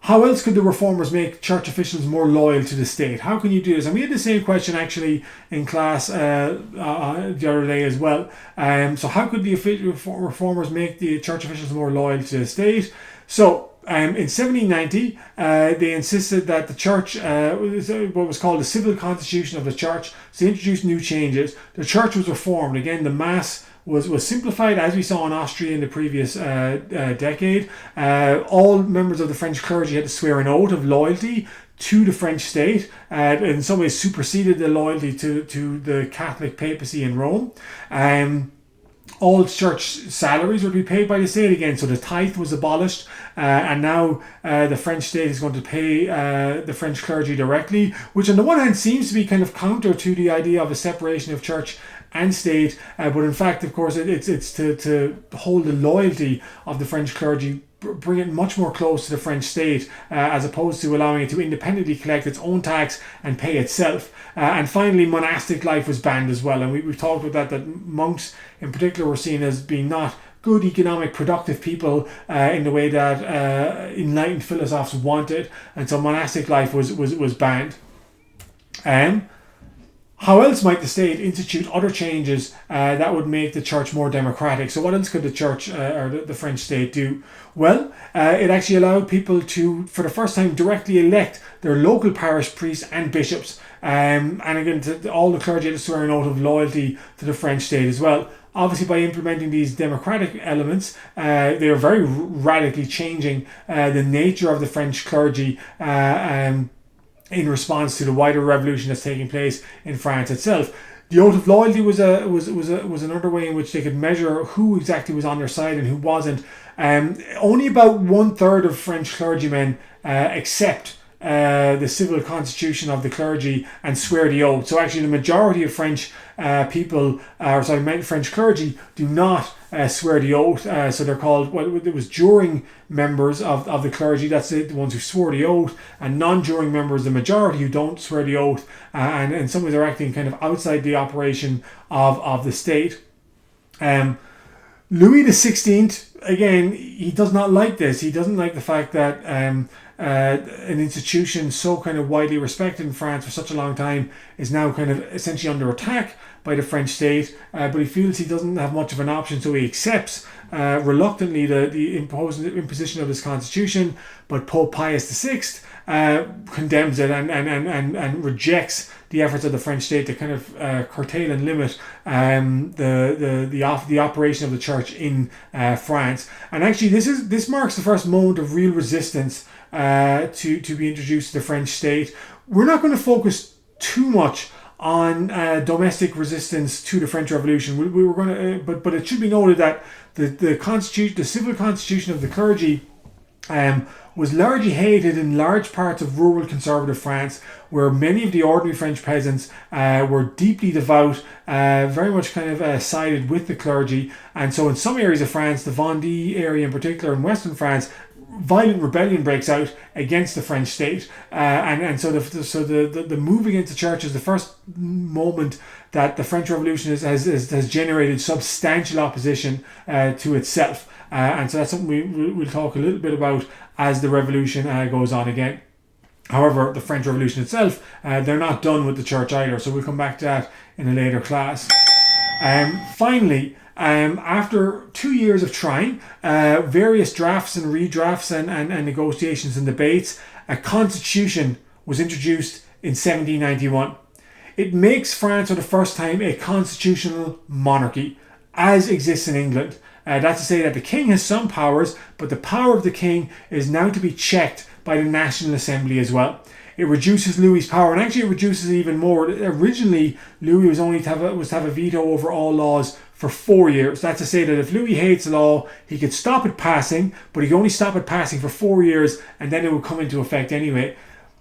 How else could the reformers make church officials more loyal to the state? How can you do this? And we had the same question actually in class the other day as well. So how could the reformers make the church officials more loyal to the state? So in 1790, they insisted that the church, what was called the civil constitution of the church, so they introduced new changes. The church was reformed. Again, the mass was simplified, as we saw in Austria in the previous decade. All members of the French clergy had to swear an oath of loyalty to the French state, in some ways superseded the loyalty to the Catholic papacy in Rome. All church salaries would be paid by the state again, so the tithe was abolished, and now the French state is going to pay the French clergy directly, which on the one hand seems to be kind of counter to the idea of a separation of church and state, but in fact, of course, it's to hold the loyalty of the French clergy, bring it much more close to the French state, as opposed to allowing it to independently collect its own tax and pay itself. And finally, monastic life was banned as well, and we've talked about that monks in particular were seen as being not good economic productive people in the way that enlightened philosophers wanted, and so monastic life was banned. How else might the state institute other changes that would make the church more democratic? So what else could the church or the French state do? Well, it actually allowed people to, for the first time, directly elect their local parish priests and bishops. And again, all the clergy had to swear an oath of loyalty to the French state as well. obviously by implementing these democratic elements, they are very radically changing the nature of the French clergy in response to the wider revolution that's taking place in France itself. The oath of loyalty was another way in which they could measure who exactly was on their side and who wasn't. Only about 1/3 of French clergymen accept the civil constitution of the clergy and swear the oath. So actually, the majority of French French clergy do not swear the oath. So they're called, well, it was juring members of the clergy. That's the ones who swore the oath, and non-juring members, the majority who don't swear the oath, and in some ways are acting kind of outside the operation of the state. Louis XVI, again, he does not like this. He doesn't like the fact that an institution so kind of widely respected in France for such a long time is now kind of essentially under attack by the French state, but he feels he doesn't have much of an option, so he accepts reluctantly the imposition of this constitution. But Pope Pius VI condemns it and rejects the efforts of the French state to kind of curtail and limit the operation of the church in France. And actually, this marks the first moment of real resistance to be introduced to the French state. We're not going to focus too much on domestic resistance to the French Revolution. We were going to, but it should be noted that the civil constitution of the clergy was largely hated in large parts of rural conservative France, where many of the ordinary French peasants were deeply devout, very much kind of sided with the clergy. And so in some areas of France, the Vendée area in particular, in western France, violent rebellion breaks out against the French state, and so the move against the church is the first moment that the French Revolution has generated substantial opposition to itself, and so that's something we'll talk a little bit about as the revolution goes on again. However, the French Revolution itself, they're not done with the church either, so we'll come back to that in a later class. Finally, after 2 years of trying, various drafts and redrafts and negotiations and debates, a constitution was introduced in 1791. It makes France for the first time a constitutional monarchy, as exists in England. That's to say that the king has some powers, but the power of the king is now to be checked by the National Assembly as well. It reduces Louis's power, and actually it reduces it even more. Originally, Louis was only to have a veto over all laws for 4 years. That's to say that if Louis hates a law, he could stop it passing, but he could only stop it passing for 4 years, and then it would come into effect anyway.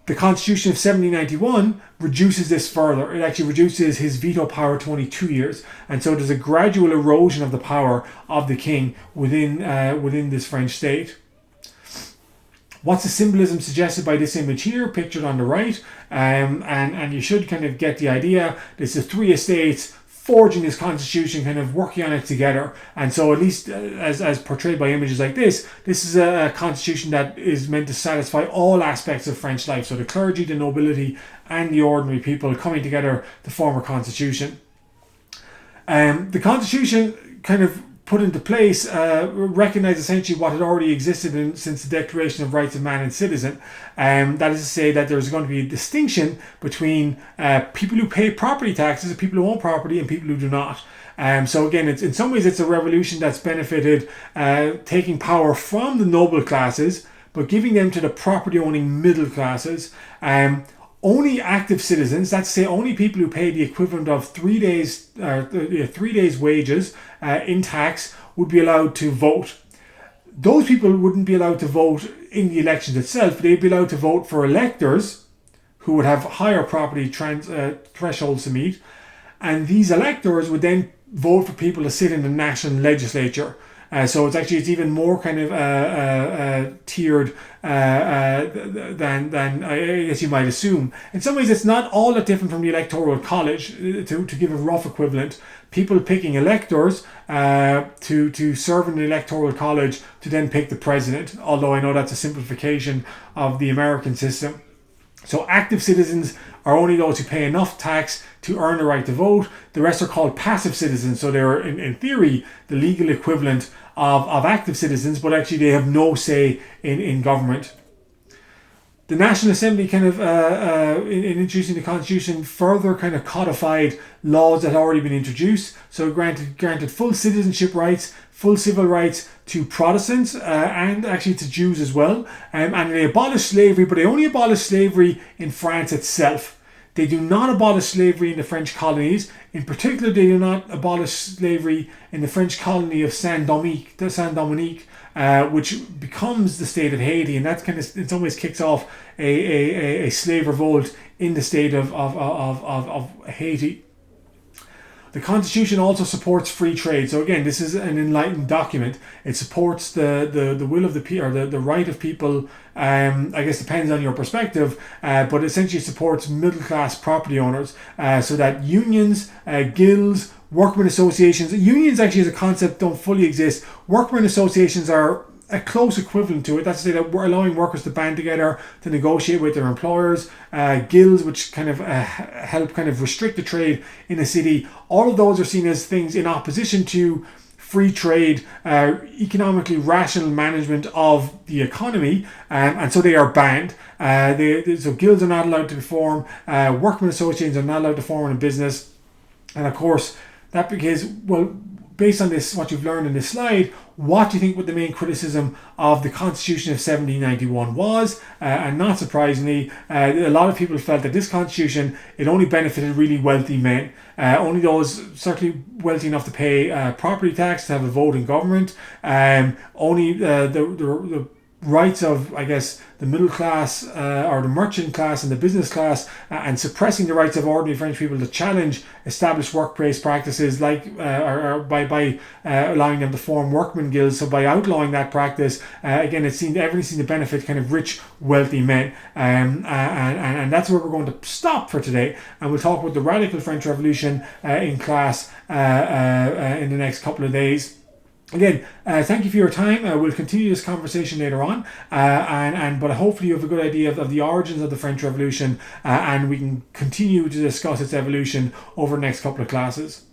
The Constitution of 1791 reduces this further. It actually reduces his veto power to only 2 years, and so there's a gradual erosion of the power of the king within this French state. What's the symbolism suggested by this image here, pictured on the right? And you should kind of get the idea. There's the three estates forging this constitution, kind of working on it together. And so at least as portrayed by images like this is a constitution that is meant to satisfy all aspects of French life. So the clergy, the nobility, and the ordinary people coming together to form a constitution. The constitution kind of put into place recognized essentially what had already existed since the Declaration of Rights of Man and Citizen. That is to say that there's going to be a distinction between people who pay property taxes, people who own property, and people who do not. So again, in some ways it's a revolution that's benefited taking power from the noble classes, but giving them to the property-owning middle classes. Only active citizens, that's to say only people who pay the equivalent of 3 days 3 days wages in tax, would be allowed to vote. Those people wouldn't be allowed to vote in the elections itself. They'd be allowed to vote for electors who would have higher property thresholds to meet, and these electors would then vote for people to sit in the national legislature. So it's even more kind of tiered than I guess you might assume. In some ways, it's not all that different from the Electoral College. To give a rough equivalent, people picking electors to serve in the Electoral College to then pick the president. Although I know that's a simplification of the American system. So active citizens are only those who pay enough tax to earn the right to vote. The rest are called passive citizens. So they're, in theory, the legal equivalent of active citizens, but actually they have no say in government. The National Assembly kind of, in introducing the Constitution, further kind of codified laws that had already been introduced. So granted full citizenship rights, full civil rights to Protestants and actually to Jews as well. And they abolished slavery, but they only abolished slavery in France itself. They do not abolish slavery in the French colonies. In particular, they do not abolish slavery in the French colony of Saint-Dominique, which becomes the state of Haiti, and that kind of in some ways kicks off a slave revolt in the state of Haiti. The Constitution also supports free trade. So again, this is an enlightened document. It supports the will of the people, or the right of people. I guess depends on your perspective, but essentially supports middle class property owners, so that unions, guilds, workmen associations. Unions actually as a concept don't fully exist. Workmen associations are a close equivalent to it. That's to say that we're allowing workers to band together to negotiate with their employers. Guilds, which kind of help kind of restrict the trade in a city. All of those are seen as things in opposition to free trade, economically rational management of the economy, and so they are banned. So guilds are not allowed to form. Workmen associations are not allowed to form in a business, and of course that because, well, based on this, what you've learned in this slide, what do you think what the main criticism of the Constitution of 1791 was? And not surprisingly, a lot of people felt that this Constitution, it only benefited really wealthy men. Only those certainly wealthy enough to pay property tax, to have a vote in government. Only the rights of, I guess, the middle class or the merchant class and the business class, and suppressing the rights of ordinary French people to challenge established workplace practices, like or by allowing them to form workmen guilds. So by outlawing that practice, again, everything seemed to benefit kind of rich, wealthy men, and that's where we're going to stop for today. And we'll talk about the radical French Revolution in class in the next couple of days. Again, thank you for your time. We'll continue this conversation later on, but hopefully you have a good idea of the origins of the French Revolution, and we can continue to discuss its evolution over the next couple of classes.